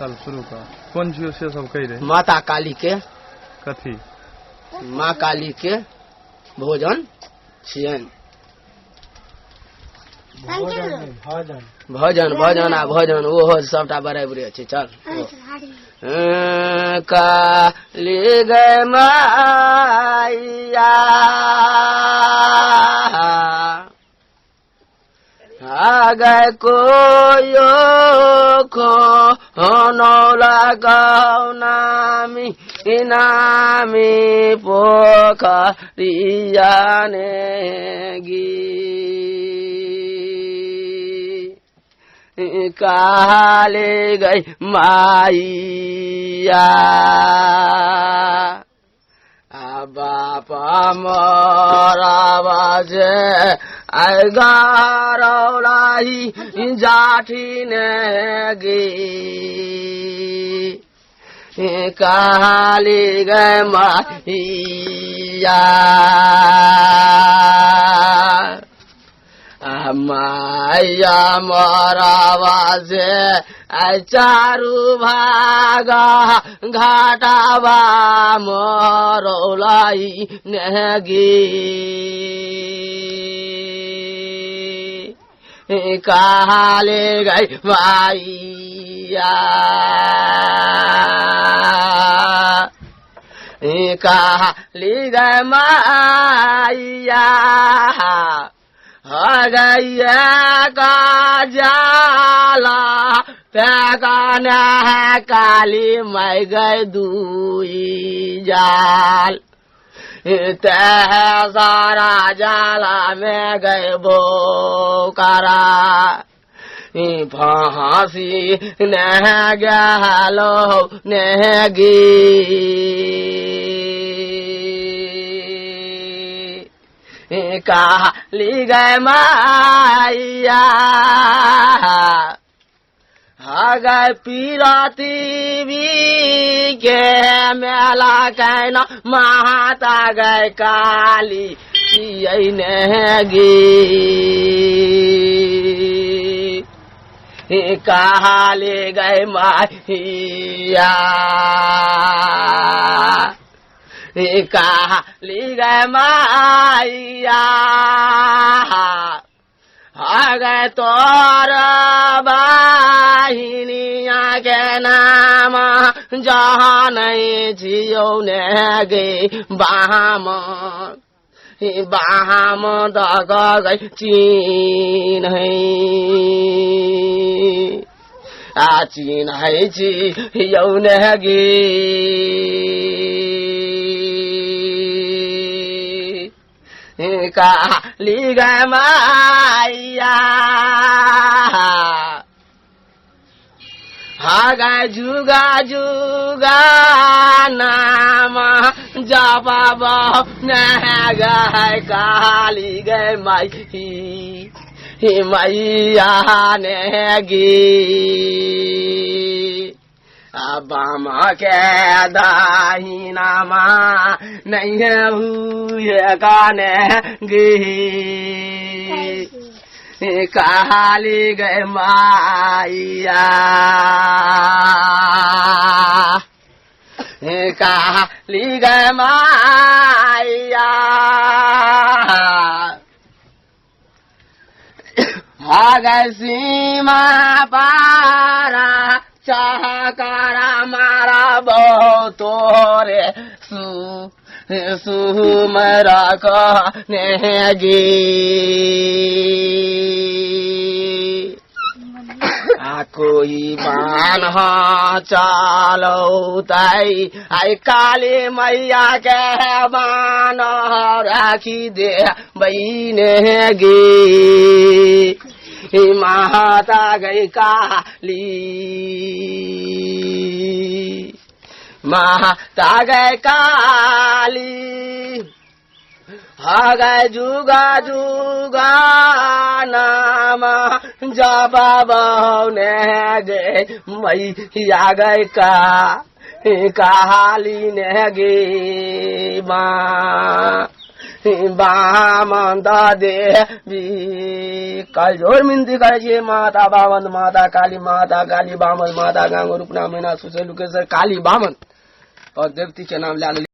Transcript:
चल शुरू कर। कौन छियो से सब कह रहे? माता काली के कथी? माँ काली के भोजन छियन। भजन भजन आ भजन ओहो सबटा बराबरे छै। चल काली गए माइया आगे कोयो नौला गाँव नामी नामी पोखरिया नेगी काले गई माइया बापा मोरा बाजे गारौलाई जाठी नेगी काली गए माइया माया मोरा बाजे चारू भागा घाटावा मोरौलाई नेगी काले गई माइया काली गई माइया गैया का जाला पैकाना है काली मैं गए दुई जाल तह सारा जाला में गए बोकारा फांसी नह गलो नेगी काली गए माइया गए पीराती भी के मेला कहना माता गए काली नेगी काली गए माइया काली गए माइया गए तोर बाहिनिया के नाम जहाँ नहीं जियो नेगे बाम बाम दग गई चीन चीन है जी यौन गे काली गए माइया गए जुगा जुगा नाम जब न गए काली गए माई मैया नेगी बामा के दाहिना माँ नहीं हुए गाने गी काली गए माइया काली गए माइया गए सीमा पारा चाहकारा मारा बहु तोरे सुमरा कहनेगी कोई बान चालो ताई आई काली मैया के बान राखी दे बहनेगी माता गई काली माता गए काली गए जुगा जुगा नाम जब बहुने गए मैया गए काली ने गे माँ बामन देवी कलजोर मिन्ती करे माता बामन माता काली बामन माता गांगो रूपना मैना सुसे लुकेश्वर काली बामन और देवती के नाम ले